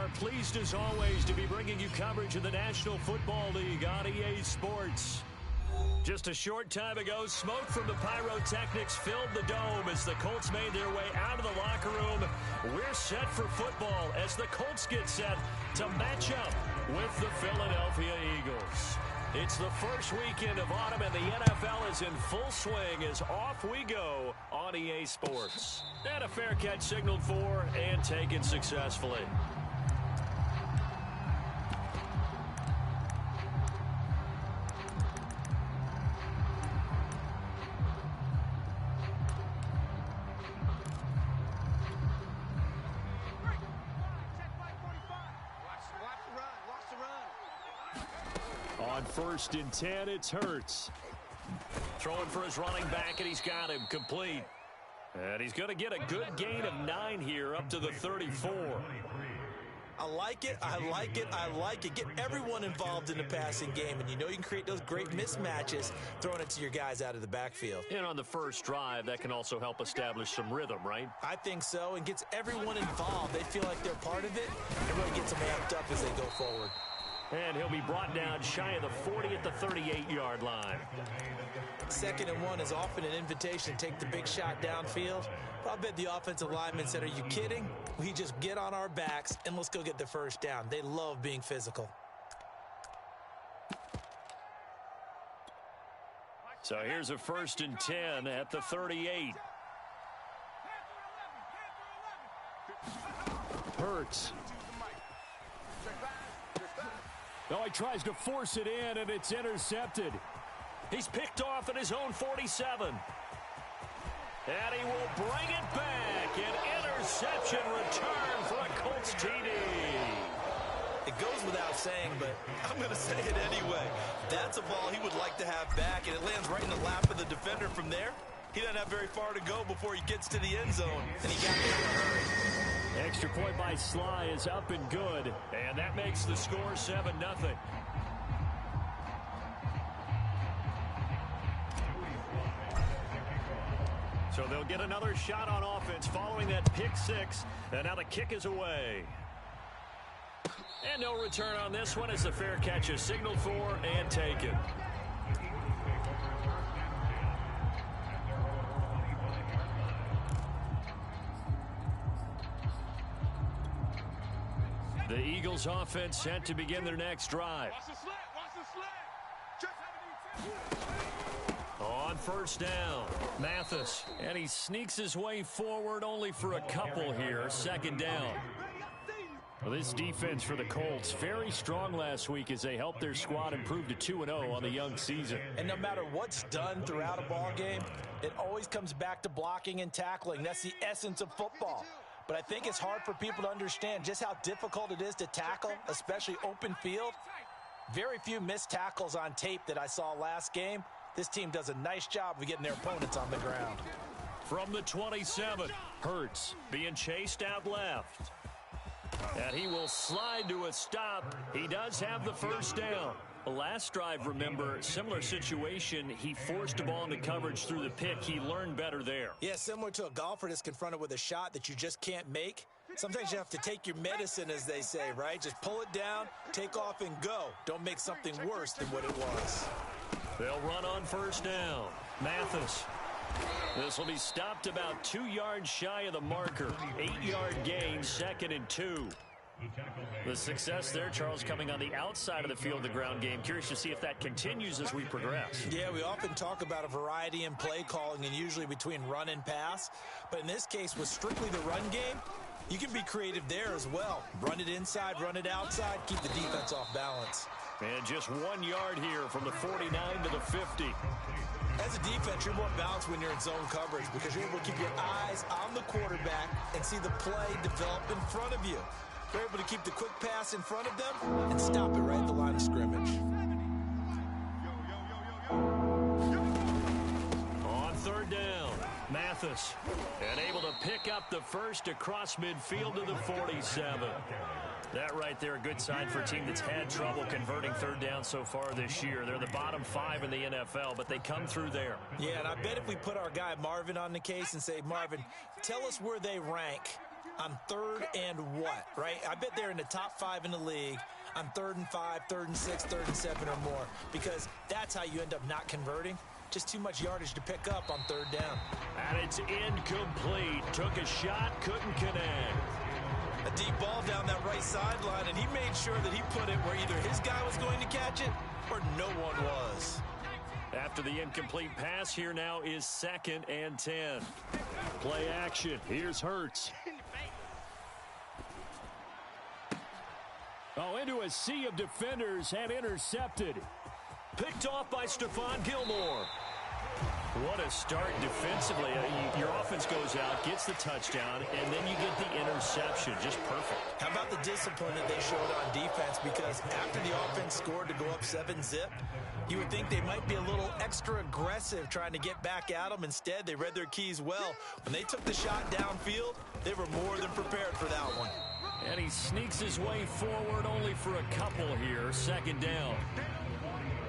are pleased as always to be bringing you coverage of the National Football League on EA Sports. Just a short time ago, smoke from the pyrotechnics filled the dome as the Colts made their way out of the locker room. We're set for football as the Colts get set to match up with the Philadelphia Eagles. It's the first weekend of autumn, and the NFL is in full swing as off we go on EA Sports. And a fair catch signaled for and taken successfully. On 1st and 10, it's Hurts. Throwing for his running back, and he's got him complete. And he's going to get a good gain of 9 here up to the 34. I like it, I like it, I like it. Get everyone involved in the passing game, and you know you can create those great mismatches throwing it to your guys out of the backfield. And on the first drive, that can also help establish some rhythm, right? I think so, and gets everyone involved. They feel like they're part of it. It really gets them amped up as they go forward. And he'll be brought down shy of the 40 at the 38-yard line. 2nd and 1 is often an invitation to take the big shot downfield. But I bet the offensive lineman said, are you kidding? We just get on our backs and let's go get the first down. They love being physical. So here's a 1st and 10 at the 38. Hurts. No, he tries to force it in, and it's intercepted. He's picked off at his own 47. And he will bring it back. An interception return for a Colts TD. It goes without saying, but I'm going to say it anyway. That's a ball he would like to have back, and it lands right in the lap of the defender from there. He doesn't have very far to go before he gets to the end zone, and he got there in a hurry. Extra point by Sly is up and good, and that makes the score 7-0. So they'll get another shot on offense following that pick 6, and now the kick is away. And no return on this one as the fair catch is signaled for and taken. The Eagles offense set to begin their next drive. On 1st down, Mathis. And he sneaks his way forward only for a couple here. 2nd down. Well, this defense for the Colts, very strong last week as they helped their squad improve to 2-0 on the young season. And no matter what's done throughout a ball game, it always comes back to blocking and tackling. That's the essence of football. But I think it's hard for people to understand just how difficult it is to tackle, especially open field. Very few missed tackles on tape that I saw last game. This team does a nice job of getting their opponents on the ground. From the 27, Hurts being chased out left. And he will slide to a stop. He does have the 1st down. Last drive, remember, similar situation. He forced a ball into coverage through the pick. He learned better there. Yeah, similar to a golfer that's confronted with a shot that you just can't make. Sometimes you have to take your medicine, as they say, right? Just pull it down, take off, and go. Don't make something worse than what it was. They'll run on 1st down. Mathis. This will be stopped about 2 yards shy of the marker. 8-yard gain, 2nd and 2. The success there, Charles, coming on the outside of the field, the ground game. Curious to see if that continues as we progress. Yeah, we often talk about a variety in play calling and usually between run and pass. But in this case, with strictly the run game, you can be creative there as well. Run it inside, run it outside, keep the defense off balance. And just 1 yard here from the 49 to the 50. As a defense, you're more balanced when you're in zone coverage because you're able to keep your eyes on the quarterback and see the play develop in front of you. You're able to keep the quick pass in front of them and stop it right at the line of scrimmage. On 3rd down, Mathis. And able to pick up the first across midfield to the 47. That right there, a good sign for a team that's had trouble converting 3rd down so far this year. They're the bottom 5 in the NFL, but they come through there. Yeah, and I bet if we put our guy Marvin on the case and say, Marvin, tell us where they rank on 3rd and what, right? I bet they're in the top 5 in the league on 3rd and 5, 3rd and 6, 3rd and 7 or more, because that's how you end up not converting. Just too much yardage to pick up on 3rd down. And it's incomplete. Took a shot, couldn't connect. A deep ball down that right sideline, and he made sure that he put it where either his guy was going to catch it or no one was. After the incomplete pass, here now is 2nd and 10. Play action. Here's Hurts. Oh, into a sea of defenders and intercepted. Picked off by Stephon Gilmore. What a start defensively. Your offense goes out, gets the touchdown, and then you get the interception. Just perfect. How about the discipline that they showed on defense? Because after the offense scored to go up 7-zip, you would think they might be a little extra aggressive trying to get back at them. Instead, they read their keys well. When they took the shot downfield, they were more than prepared for that one. And he sneaks his way forward only for a couple here. 2nd down.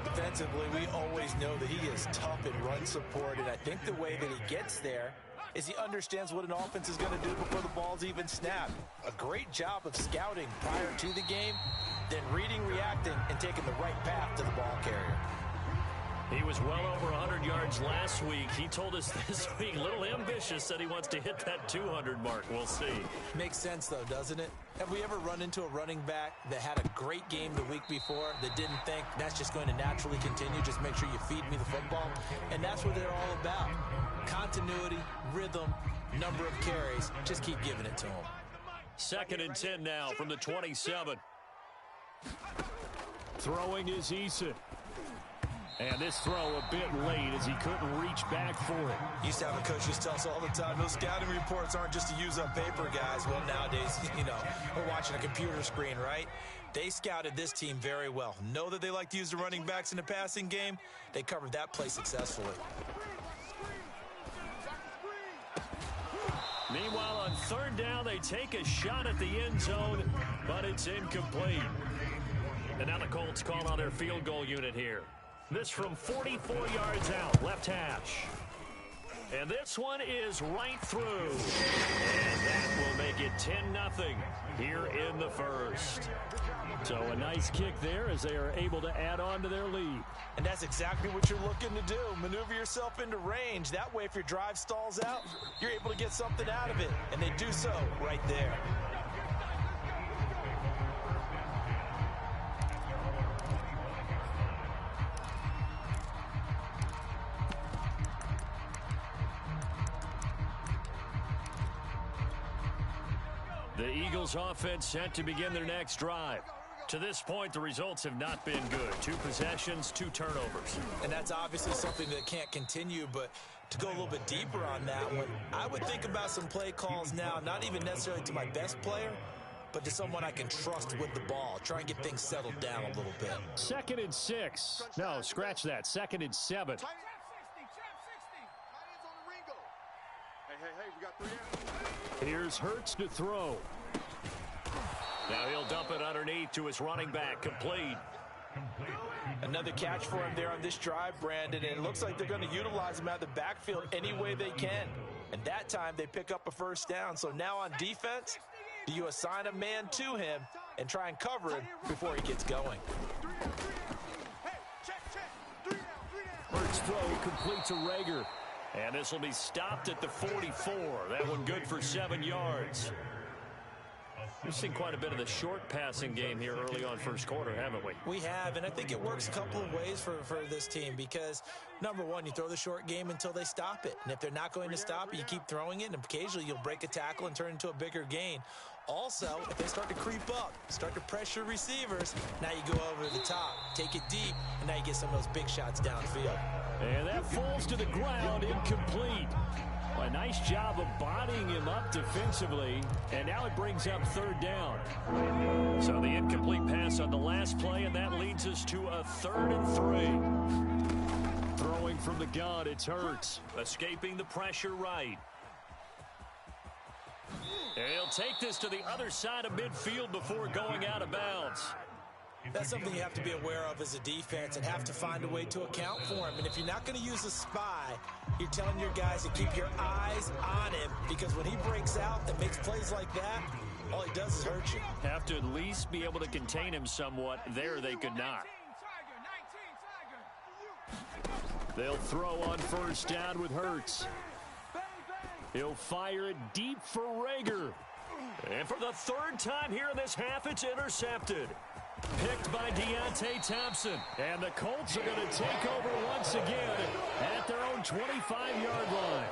Defensively, we always know that he is tough in run support, and I think the way that he gets there is he understands what an offense is going to do before the ball's even snapped. A great job of scouting prior to the game, then reading, reacting, and taking the right path to the ball carrier. He was well over 100 yards last week. He told us this week, a little ambitious, that he wants to hit that 200 mark. We'll see. Makes sense, though, doesn't it? Have we ever run into a running back that had a great game the week before that didn't think that's just going to naturally continue? Just make sure you feed me the football. And that's what they're all about. Continuity, rhythm, number of carries. Just keep giving it to them. 2nd and 10 now from the 27. Throwing is Easonszn. And this throw a bit late as he couldn't reach back for it. Used to have a coach who tells us all the time, those scouting reports aren't just to use up paper, guys. Well, nowadays, we're watching a computer screen, right? They scouted this team very well. Know that they like to use the running backs in the passing game. They covered that play successfully. Meanwhile, on 3rd down, they take a shot at the end zone, but it's incomplete. And now the Colts call on their field goal unit here. This from 44 yards out, left hash. And this one is right through. And that will make it 10-0 here in the 1st. So a nice kick there as they are able to add on to their lead. And that's exactly what you're looking to do. Maneuver yourself into range. That way, if your drive stalls out, you're able to get something out of it. And they do so right there. The Eagles offense set to begin their next drive. To this point, the results have not been good. 2 possessions, 2 turnovers. And that's obviously something that can't continue, but to go a little bit deeper on that one, I would think about some play calls now, not even necessarily to my best player, but to someone I can trust with the ball. Try and get things settled down a little bit. 2nd and 6. No, scratch that. 2nd and 7. We got 3 Here's Hurts to throw. Now he'll dump it underneath to his running back. Complete. Another catch for him there on this drive, Brandon, and it looks like they're going to utilize him out of the backfield any way they can. And that time they pick up a 1st down. So now on defense, do you assign a man to him and try and cover him before he gets going? Hurts throw complete to Rager. And this will be stopped at the 44. That one good for 7 yards. We've seen quite a bit of the short passing game here early on 1st quarter, haven't we? We have, and I think it works a couple of ways for this team because, number one, you throw the short game until they stop it. And if they're not going to stop it, you keep throwing it, and occasionally you'll break a tackle and turn it into a bigger gain. Also, if they start to creep up, start to pressure receivers, now you go over the top, take it deep, and now you get some of those big shots downfield. And that falls to the ground, incomplete. A nice job of bodying him up defensively, and now it brings up 3rd down. So the incomplete pass on the last play, and that leads us to a 3rd and 3. Throwing from the gun, it's Hurts. Escaping the pressure right. And he'll take this to the other side of midfield before going out of bounds. That's something you have to be aware of as a defense and have to find a way to account for him. And if you're not going to use a spy, you're telling your guys to keep your eyes on him, because when he breaks out and makes plays like that, all he does is hurt you. Have to at least be able to contain him somewhat. There they could not. They'll throw on first down with Hurts. He'll fire it deep for Rager. And for the third time here in this half, it's intercepted. Picked by Deontay Thompson. And the Colts are going to take over once again at their own 25-yard line.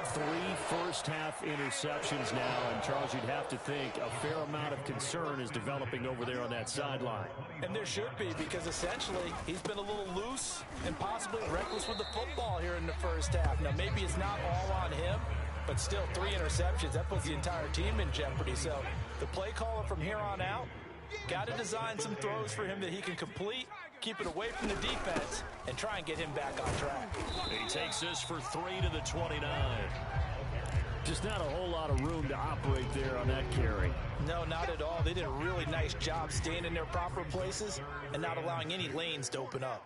3 first-half interceptions now. And, Charles, you'd have to think a fair amount of concern is developing over there on that sideline. And there should be, because essentially he's been a little loose and possibly reckless with the football here in the first half. Now, maybe it's not all on him, but still 3 interceptions. That puts the entire team in jeopardy. So the play caller from here on out got to design some throws for him that he can complete, keep it away from the defense, and try and get him back on track. He takes this for 3 to the 29. Just not a whole lot of room to operate there on that carry. No, not at all. They did a really nice job staying in their proper places and not allowing any lanes to open up.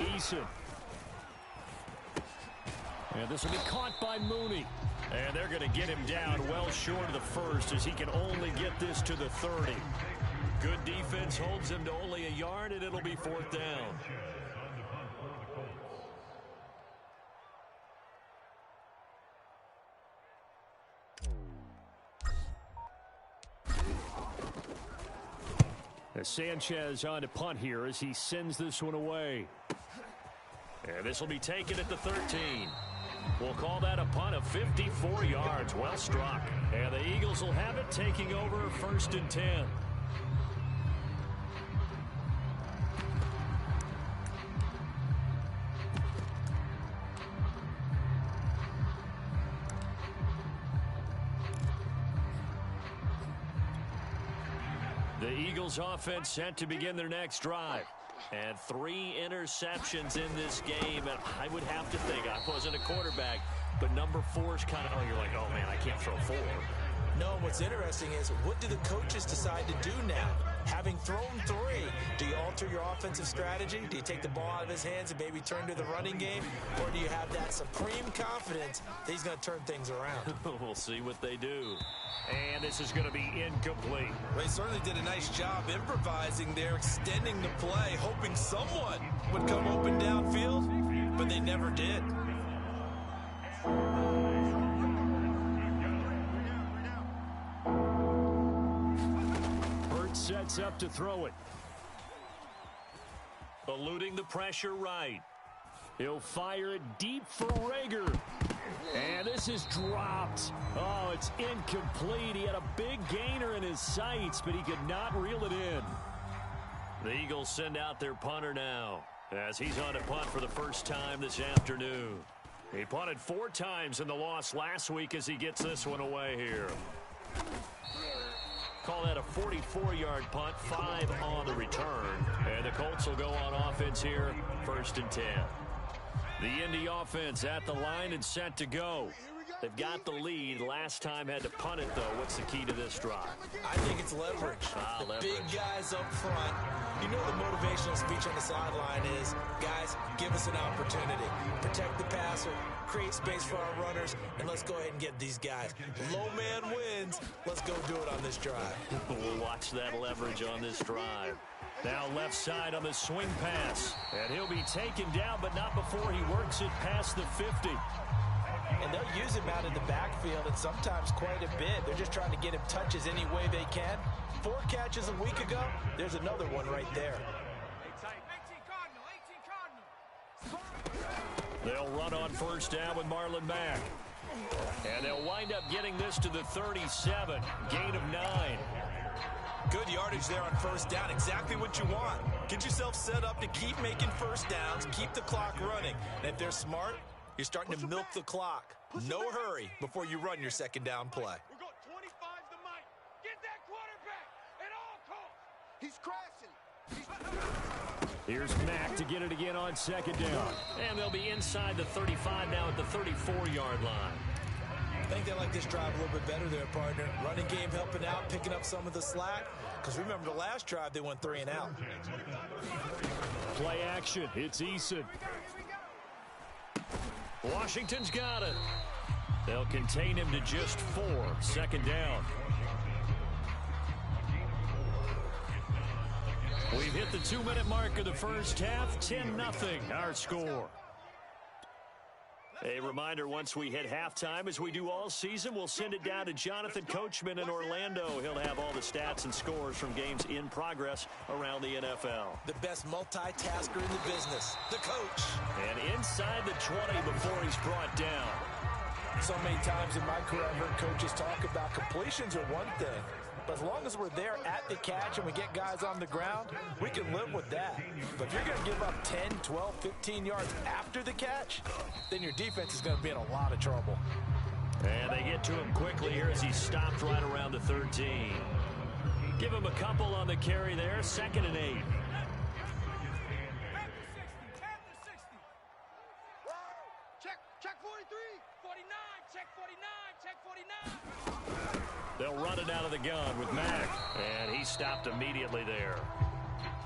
Eason. And this will be caught by Mooney. And they're going to get him down well short of the first, as he can only get this to the 30. Good defense holds him to only a yard, and it'll be 4th down. As Sanchez on to punt here as he sends this one away. And this will be taken at the 13. We'll call that a punt of 54 yards. Well struck. And the Eagles will have it, taking over 1st and 10. The Eagles offense set to begin their next drive. And 3 interceptions in this game. And I would have to think, I wasn't a quarterback, but number 4 is kind of, you're like, oh, man, I can't throw 4. No, what's interesting is, what do the coaches decide to do now? Having thrown 3, do you alter your offensive strategy? Do you take the ball out of his hands and maybe turn to the running game? Or do you have that supreme confidence that he's going to turn things around? We'll see what they do. And this is going to be incomplete. Well, he certainly did a nice job improvising there, extending the play, hoping someone would come open downfield, but they never did. Hurts sets up to throw it. Eluding the pressure right. He'll fire it deep for Rager. And this is dropped. Oh, it's incomplete. He had a big gainer in his sights, but he could not reel it in. The Eagles send out their punter now, as he's on a punt for the first time this afternoon. He punted 4 times in the loss last week as he gets this one away here. Call that a 44-yard punt, 5 on the return. And the Colts will go on offense here, 1st and 10. The Indy offense at the line and set to go. They've got the lead. Last time had to punt it, though. What's the key to this drive? I think it's leverage. The big guys up front. You know the motivational speech on the sideline is, guys, give us an opportunity. Protect the passer, create space for our runners, and let's go ahead and get these guys. Low man wins. Let's go do it on this drive. We'll watch that leverage on this drive. Now left side on the swing pass. And he'll be taken down, but not before he works it past the 50. And they'll use him out in the backfield, and sometimes quite a bit. They're just trying to get him touches any way they can. 4 catches a week ago. There's another one right there. They'll run on first down with Marlon Mack. And they'll wind up getting this to the 37. Gain of 9. Good yardage there on first down. Exactly what you want. Get yourself set up to keep making first downs, keep the clock running. And if they're smart, you're starting to milk the clock. No hurry before you run your second down play. We're going 25's the mic. Get that quarterback at all costs. He's crashing. Here's Mack to get it again on second down. And they'll be inside the 35 now at the 34-yard line. I think they like this drive a little bit better there, partner. Running game helping out, picking up some of the slack. Because remember, the last drive, they went 3 and out. Play action. It's Eason. Washington's got it. They'll contain him to just 4. Second down. We've hit the 2-minute mark of the first half. 10-0 our score. A reminder, once we hit halftime, as we do all season, we'll send it down to Jonathan Coachman in Orlando. He'll have all the stats and scores from games in progress around the NFL. The best multitasker in the business, the coach. And inside the 20 before he's brought down. So many times in my career, I've heard coaches talk about completions are one thing. But as long as we're there at the catch and we get guys on the ground, we can live with that. But if you're going to give up 10, 12, 15 yards after the catch, then your defense is going to be in a lot of trouble. And they get to him quickly here as he stopped right around the 13. Give him a couple on the carry there. 2nd and 8. Check 43, 49, check 49, check 49. They'll run it out of the gun with Mack. And he stopped immediately there.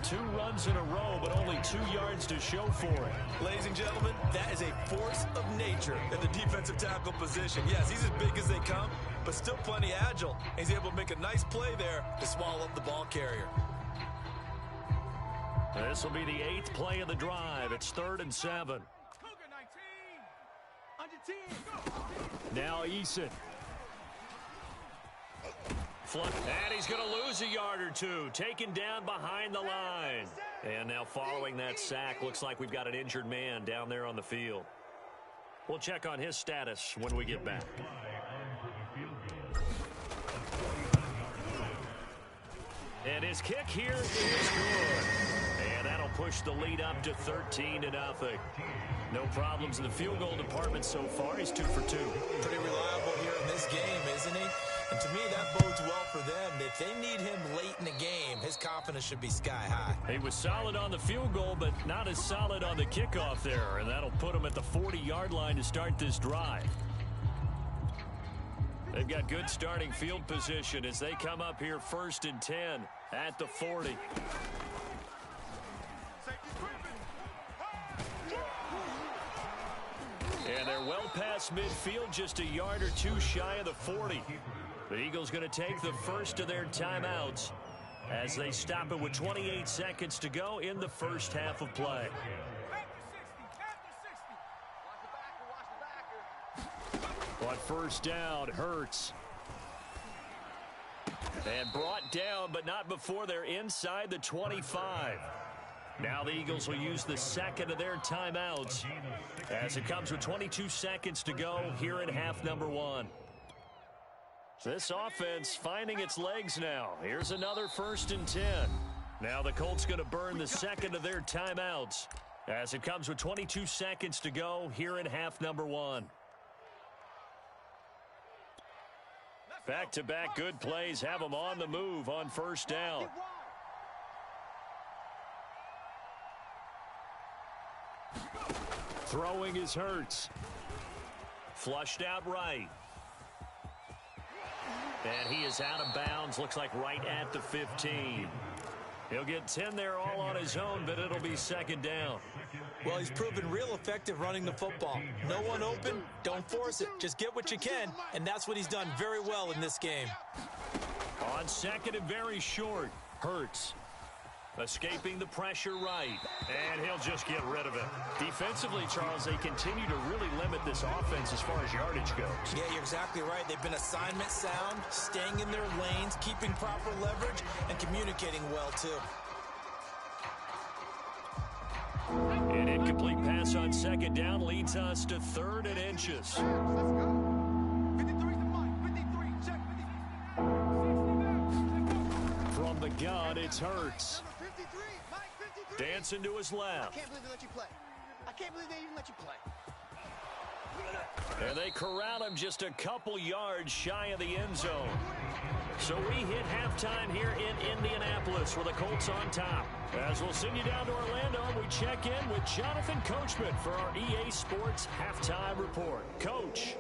2 runs in a row, but only 2 yards to show for it. Ladies and gentlemen, that is a force of nature in the defensive tackle position. Yes, he's as big as they come, but still plenty agile. He's able to make a nice play there to swallow up the ball carrier. This will be the 8th play of the drive. It's 3rd and 7. Now Eason. And he's going to lose a yard or 2. Taken down behind the line. And now following that sack, looks like we've got an injured man down there on the field. We'll check on his status when we get back. And his kick here is good. And that'll push the lead up to 13-0. No problems in the field goal department so far. He's 2 for 2. Pretty reliable here in this game, isn't he? And to me, that bodes well for them. If they need him late in the game, his confidence should be sky high. He was solid on the field goal, but not as solid on the kickoff there. And that'll put him at the 40-yard line to start this drive. They've got good starting field position as they come up here 1st and 10 at the 40. And they're well past midfield, just a yard or 2 shy of the 40. The Eagles going to take the first of their timeouts as they stop it with 28 seconds to go in the first half of play. But first down, Hurts. And brought down, but not before they're inside the 25. Now the Eagles will use the second of their timeouts as it comes with 22 seconds to go here in half number 1. This offense finding its legs now. Here's another 1st and 10. Now the Colts going to burn the second of their timeouts as it comes with 22 seconds to go here in half number 1. Back-to-back good plays have them on the move on first down. Throwing is Hurts. Flushed out right. And he is out of bounds, looks like right at the 15. He'll get 10 there all on his own, but it'll be second down. Well, he's proven real effective running the football. No one open, don't force it. Just get what you can, and that's what he's done very well in this game. On second and very short, Hurts. Escaping the pressure right, and he'll just get rid of it. Defensively, Charles, they continue to really limit this offense as far as yardage goes. Yeah, you're exactly right. They've been assignment sound, staying in their lanes, keeping proper leverage, and communicating well, too. An incomplete pass on second down leads us to 3rd and inches. Let's go. 53's the mic. 53, check 53. From the gun, it's Hurts. 53, Mike 53. Dancing to his I left. can't believe they let you play. I can't believe they even let you play. And they corral him just a couple yards shy of the end zone. So we hit halftime here in Indianapolis with the Colts on top. As we'll send you down to Orlando, we check in with Jonathan Coachman for our EA Sports Halftime Report. Coach.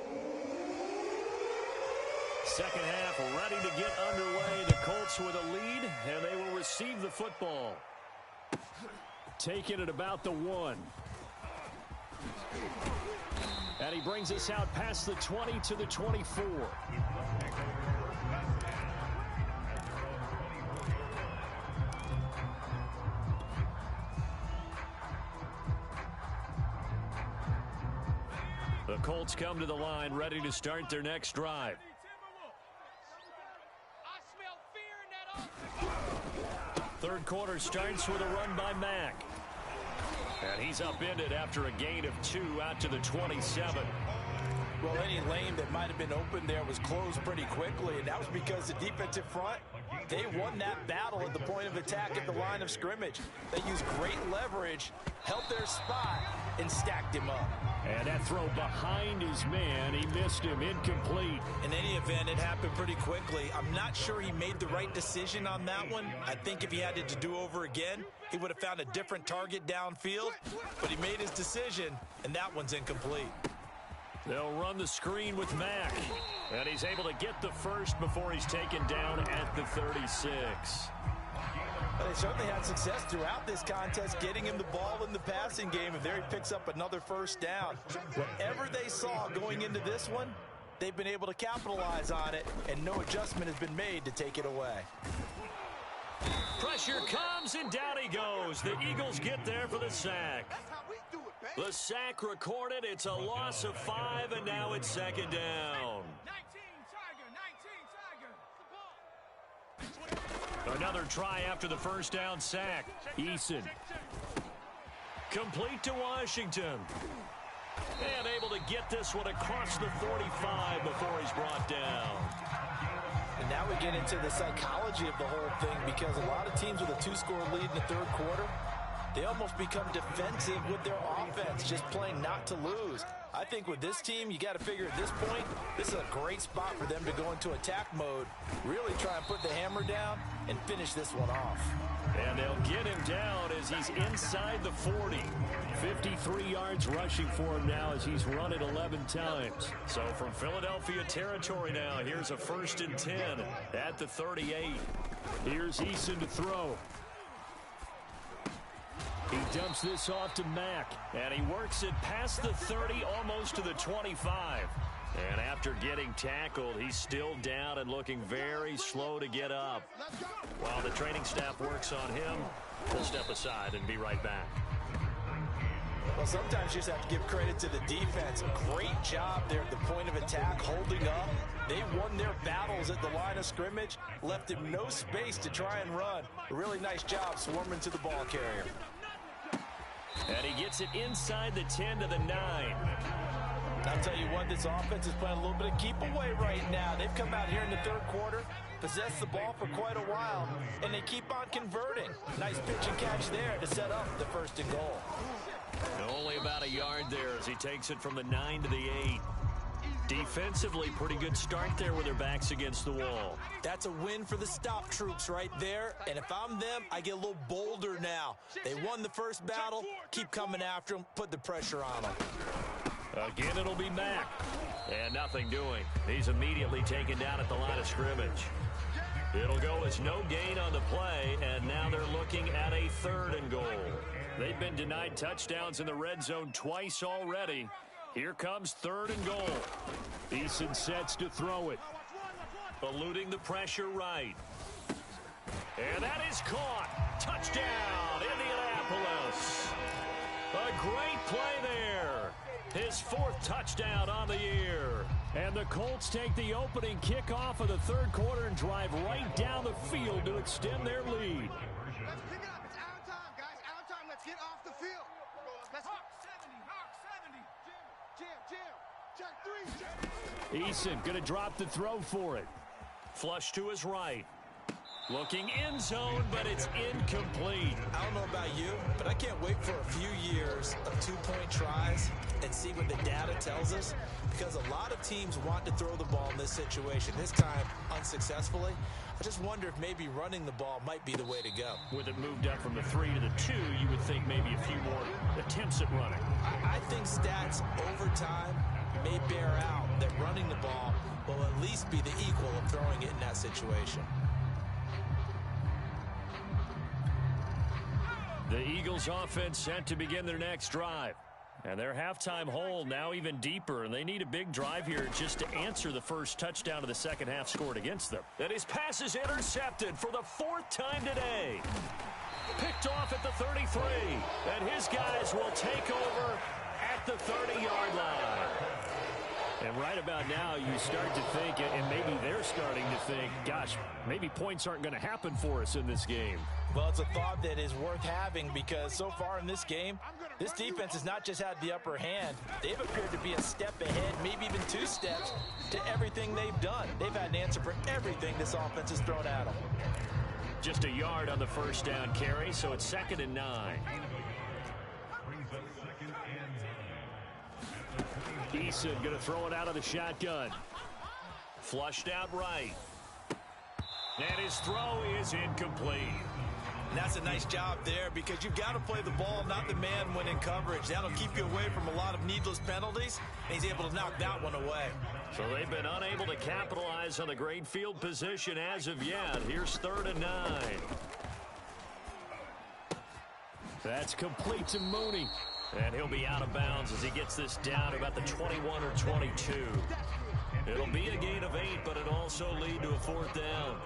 Second half ready to get underway. The Colts with a lead, and they will receive the football. Taking it about the 1. And he brings us out past the 20 to the 24. The Colts come to the line, ready to start their next drive. Third quarter starts with a run by Mack. And he's upended after a gain of 2 out to the 27. Well, any lane that might have been open there was closed pretty quickly, and that was because the defensive front, they won that battle at the point of attack at the line of scrimmage. They used great leverage, held their spot, and stacked him up. And that throw behind his man, he missed him, incomplete. In any event, it happened pretty quickly. I'm not sure he made the right decision on that one. I think if he had it to do over again, he would have found a different target downfield, but he made his decision, and that one's incomplete. They'll run the screen with Mack, and he's able to get the first before he's taken down at the 36. They certainly had success throughout this contest, getting him the ball in the passing game, and there he picks up another first down. Whatever they saw going into this one, they've been able to capitalize on it, and no adjustment has been made to take it away. Pressure comes, and down he goes. The Eagles get there for the sack. The sack recorded. It's a loss of 5, and now it's second down. Another try after the first down sack. Eason. Complete to Washington. And able to get this one across the 45 before he's brought down. And now we get into the psychology of the whole thing, because a lot of teams with a 2-score lead in the third quarter, they almost become defensive with their offense, just playing not to lose. I think with this team, you got to figure at this point, this is a great spot for them to go into attack mode, really try and put the hammer down and finish this one off. And they'll get him down as he's inside the 40. 53 yards rushing for him now as he's run it 11 times. So from Philadelphia territory now, here's a 1st and 10 at the 38. Here's Eason to throw. He dumps this off to Mack, and he works it past the 30, almost to the 25. And after getting tackled, he's still down and looking very slow to get up. While the training staff works on him, we'll step aside and be right back. Well, sometimes you just have to give credit to the defense. Great job there at the point of attack, holding up. They won their battles at the line of scrimmage, left him no space to try and run. A really nice job swarming to the ball carrier. And he gets it inside the 10 to the 9. I'll tell you what, this offense is playing a little bit of keep away right now. They've come out here in the third quarter, possessed the ball for quite a while, and they keep on converting. Nice pitch and catch there to set up the 1st and goal. Only about a yard there as he takes it from the 9 to the 8. Defensively, pretty good start there with their backs against the wall. That's a win for the stop troops right there. And if I'm them, I get a little bolder now. They won the first battle. Keep coming after them. Put the pressure on them. Again, it'll be Mack. And nothing doing. He's immediately taken down at the line of scrimmage. It'll go as no gain on the play, and now they're looking at a 3rd and goal. They've been denied touchdowns in the red zone twice already. Here comes 3rd and goal. Eason sets to throw it. Eluding the pressure right. And that is caught. Touchdown, Indianapolis. A great play there. His 4th touchdown on the year. And the Colts take the opening kickoff of the third quarter and drive right down the field to extend their lead. Let's pick it up. It's our time, guys. Our time. Let's get off the field. Let's Hawk 70. Hawk 70. Jam. Check 3. Eason going to drop the throw for it. Flush to his right. Looking end zone, but it's incomplete. I don't know about you, but I can't wait for a few years of 2-point tries and see what the data tells us, because a lot of teams want to throw the ball in this situation. This time, unsuccessfully. I just wonder if maybe running the ball might be the way to go. With it moved up from the 3 to the 2, you would think maybe a few more attempts at running. I think stats over time may bear out that running the ball will at least be the equal of throwing it in that situation. The Eagles offense set to begin their next drive. And their halftime hole now even deeper, and they need a big drive here just to answer the first touchdown of the second half scored against them. And his pass is intercepted for the 4th time today. Picked off at the 33, and his guys will take over at the 30-yard line. And right about now, you start to think, and maybe they're starting to think, gosh, maybe points aren't going to happen for us in this game. Well, it's a thought that is worth having because so far in this game, this defense has not just had the upper hand. They've appeared to be a step ahead, maybe even 2 steps, to everything they've done. They've had an answer for everything this offense has thrown at them. Just a yard on the first down carry, so it's 2nd and 9. Eason going to throw it out of the shotgun. Flushed out right. And his throw is incomplete. And that's a nice job there because you've got to play the ball, not the man when in coverage. That'll keep you away from a lot of needless penalties, and he's able to knock that one away. So they've been unable to capitalize on the great field position as of yet. Here's 3rd and 9. That's complete to Mooney. And he'll be out of bounds as he gets this down about the 21 or 22. It'll be a gain of 8, but it'll also lead to a 4th down.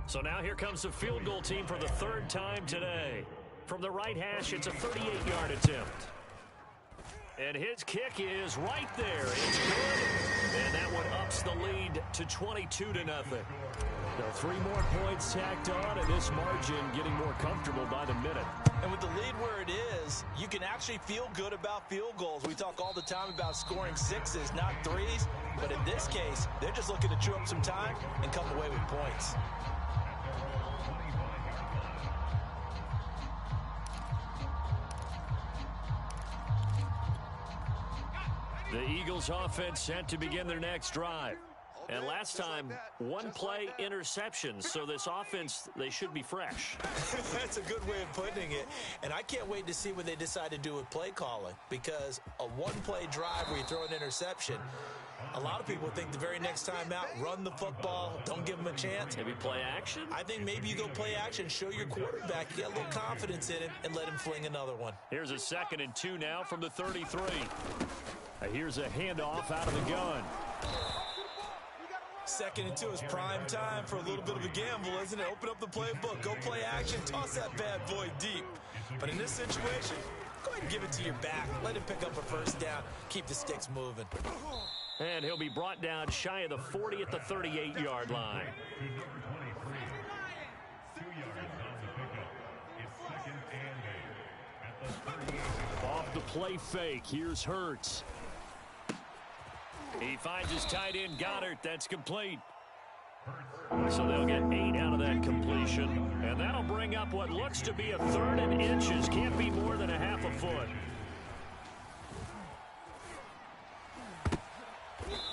So now here comes the field goal team for the 3rd time today. From the right hash, it's a 38-yard attempt. And his kick is right there. It's good. And that one ups the lead to 22-0. Now 3 more points tacked on, and this margin getting more comfortable by the minute. And with the lead where it is, you can actually feel good about field goals. We talk all the time about scoring 6s, not 3s. But in this case, they're just looking to chew up some time and come away with points. The Eagles offense set to begin their next drive. And last time, 1 play interceptions. So this offense, they should be fresh. That's a good way of putting it. And I can't wait to see what they decide to do with play calling. Because a 1-play drive where you throw an interception, a lot of people think the very next time out, run the football, don't give them a chance. Maybe play action? I think maybe you go play action, show your quarterback, you get a little confidence in him, and let him fling another one. Here's a 2nd and 2 now from the 33. Here's a handoff out of the gun. 2nd and 2 is prime time for a little bit of a gamble, isn't it? Open up the playbook, go play action, toss that bad boy deep. But in this situation, go ahead and give it to your back. Let him pick up a 1st down. Keep the sticks moving. And he'll be brought down shy of the 40 at the 38-yard line. Off the play fake, here's Hurts. He finds his tight end, Goddard. That's complete. So they'll get 8 out of that completion. And that'll bring up what looks to be a 3rd and inches. Can't be more than a half a foot.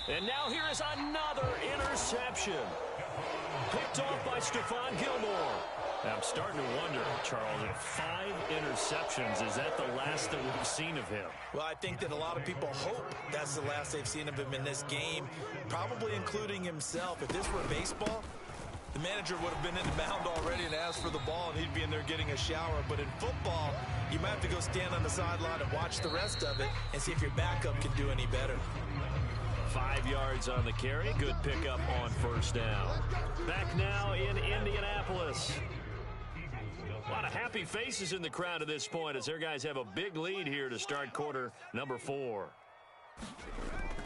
And now here is another interception. Picked off by Stephon Gilmore. Now I'm starting to wonder, Charles, if 5 interceptions, is that the last that we've seen of him? Well, I think that a lot of people hope that's the last they've seen of him in this game, probably including himself. If this were baseball, the manager would have been in the mound already and asked for the ball, and he'd be in there getting a shower. But in football, you might have to go stand on the sideline and watch the rest of it and see if your backup can do any better. 5 yards on the carry. Good pickup on 1st down. Back now in Indianapolis. A lot of happy faces in the crowd at this point as their guys have a big lead here to start quarter number 4.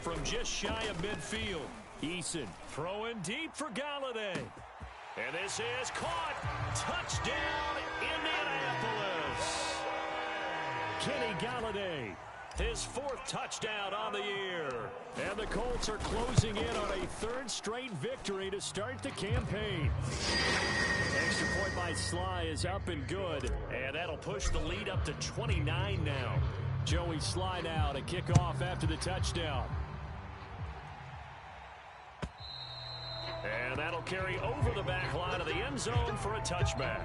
From just shy of midfield, Eason throwing deep for Galladay. And this is caught. Touchdown, Indianapolis. Kenny Galladay, his 4th touchdown on the year. And the Colts are closing in on a 3rd straight victory to start the campaign. Extra point by Sly is up and good. And that'll push the lead up to 29 now. Joey Sly now to kick off after the touchdown. And that'll carry over the back line of the end zone for a touchback.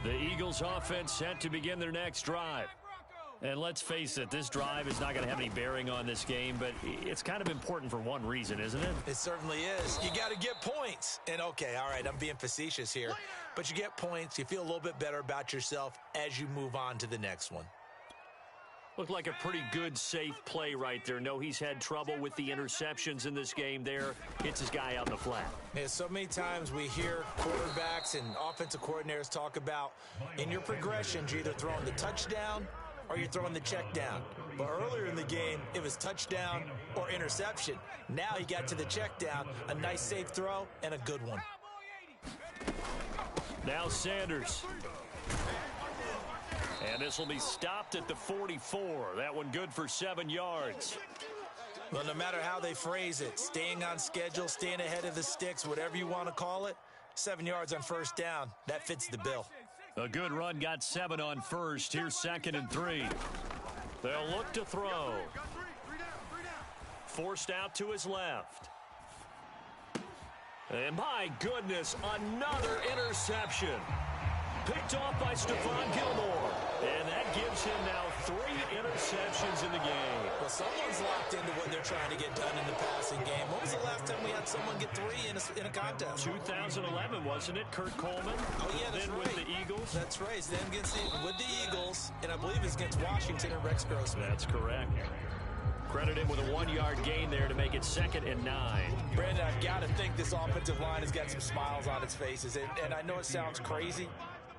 The Eagles offense set to begin their next drive. And let's face it, this drive is not going to have any bearing on this game, but it's kind of important for one reason, isn't it? It certainly is. You got to get points. And okay, all right, I'm being facetious here, but you get points. You feel a little bit better about yourself as you move on to the next one. Looked like a pretty good, safe play right there. No, he's had trouble with the interceptions in this game there. Hits his guy out in the flat. Yeah, so many times we hear quarterbacks and offensive coordinators talk about in your progressions, you're either throwing the touchdown or you're throwing the check down. But earlier in the game, it was touchdown or interception. Now he got to the check down, a nice safe throw, and a good one. Now Sanders. And this will be stopped at the 44. That one good for 7 yards. Well, no matter how they phrase it, staying on schedule, staying ahead of the sticks, whatever you want to call it, 7 yards on first down, that fits the bill. A good run got 7 on first. Here's 2nd and 3. They'll look to throw. Forced out to his left. And my goodness, another interception. Picked off by Stephon Gilmore. And that gives him now 3 interceptions in the game. Well, someone's locked into what they're trying to get done in the passing game. When was the last time we had someone get 3 in a contest? 2011, wasn't it? Kurt Coleman. Oh, yeah, that's then right. With the Eagles. That's right. Then with the Eagles, and I believe it's against Washington and Rex Grossman. That's correct. Credit him with a 1-yard gain there to make it 2nd and 9. Brandon, I've got to think this offensive line has got some smiles on its faces. And I know it sounds crazy,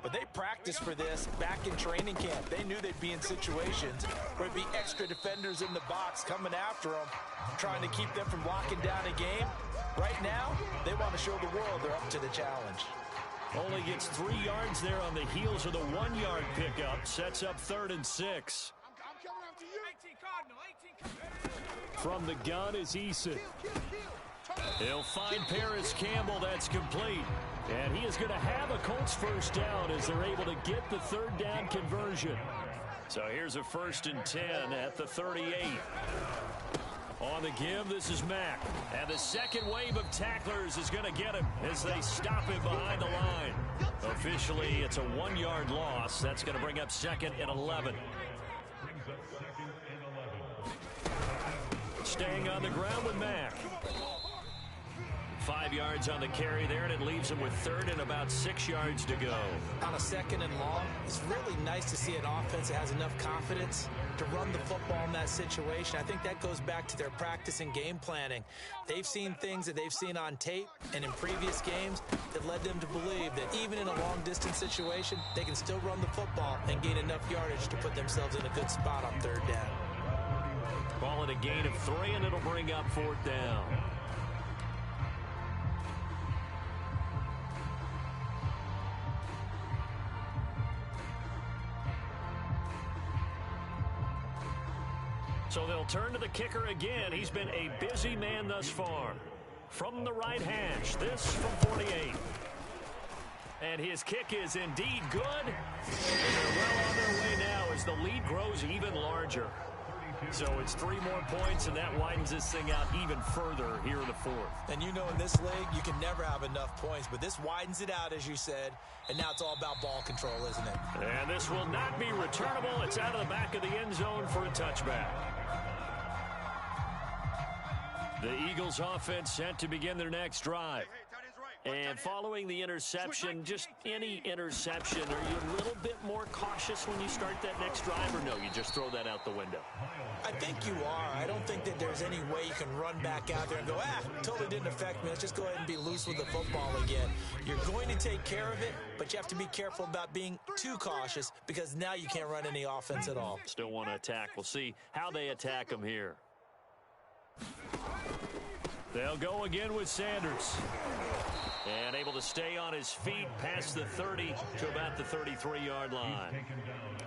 but they practiced for this back in training camp. They knew they'd be in situations where it'd be extra defenders in the box coming after them, trying to keep them from locking down a game. Right now, they want to show the world they're up to the challenge. Only gets 3 yards there on the heels of the 1-yard pickup. Sets up 3rd and 6. From the gun is Eason. He'll find Paris Campbell. That's complete. And he is going to have a Colts first down as they're able to get the 3rd down conversion. So here's a 1st and 10 at the 38. On the give, this is Mack. And the second wave of tacklers is going to get him as they stop him behind the line. Officially, it's a 1-yard loss. That's going to bring up 2nd and 11. Staying on the ground with Mack. 5 yards on the carry there, and it leaves him with 3rd and about 6 yards to go. On a 2nd and long, it's really nice to see an offense that has enough confidence to run the football in that situation. I think that goes back to their practice and game planning. They've seen things that they've seen on tape and in previous games that led them to believe that even in a long-distance situation, they can still run the football and gain enough yardage to put themselves in a good spot on 3rd down. Call it a gain of 3, and it'll bring up 4th down. So they'll turn to the kicker again. He's been a busy man thus far. From the right hash, this from 48. And his kick is indeed good. And they're well on their way now as the lead grows even larger. So it's 3 more points, and that widens this thing out even further here in the 4th. And you know in this league, you can never have enough points, but this widens it out, as you said, and now it's all about ball control, isn't it? And this will not be returnable. It's out of the back of the end zone for a touchback. The Eagles offense set to begin their next drive. And following the interception, just any interception, are you a little bit more cautious when you start that next drive, or no, you just throw that out the window? I think you are. I don't think that there's any way you can run back out there and go, totally didn't affect me. Let's just go ahead and be loose with the football again. You're going to take care of it, but you have to be careful about being too cautious because now you can't run any offense at all. Still want to attack. We'll see how they attack them here. They'll go again with Sanders. And able to stay on his feet past the 30 to about the 33-yard line.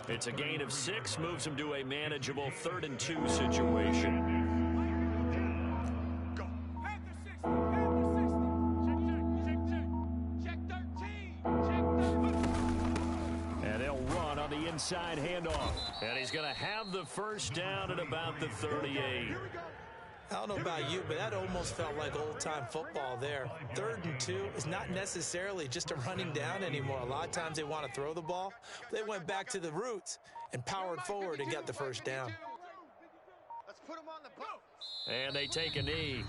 It's a gain of 6, moves him to a manageable 3rd and 2 situation. And they'll run on the inside handoff. And he's going to have the first down at about the 38. I don't know about you, but that almost felt like old-time football there. 3rd and 2 is not necessarily just a running down anymore. A lot of times they want to throw the ball. They went back to the roots and powered forward and got the first down. Let's put them on the boat. And they take a knee.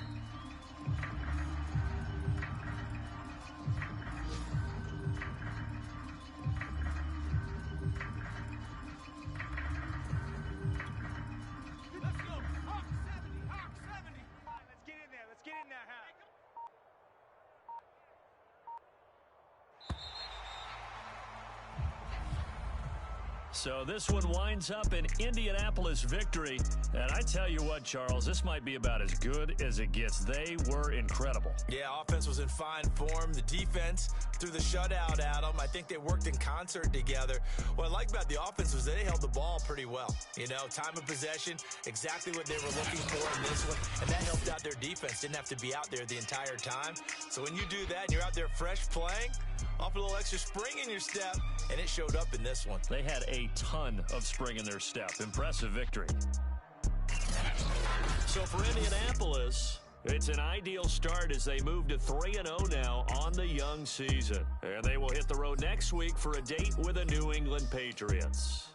So this one winds up an Indianapolis victory. And I tell you what, Charles, this might be about as good as it gets. They were incredible. Yeah, offense was in fine form. The defense threw the shutout at them. I think they worked in concert together. What I like about the offense was they held the ball pretty well. You know, time of possession, exactly what they were looking for in this one. And that helped out their defense. Didn't have to be out there the entire time. So when you do that and you're out there fresh playing, off a little extra spring in your step, and it showed up in this one. They had a ton of spring in their step. Impressive victory. So for Indianapolis, it's an ideal start as they move to 3-0 now on the young season. And they will hit the road next week for a date with the New England Patriots.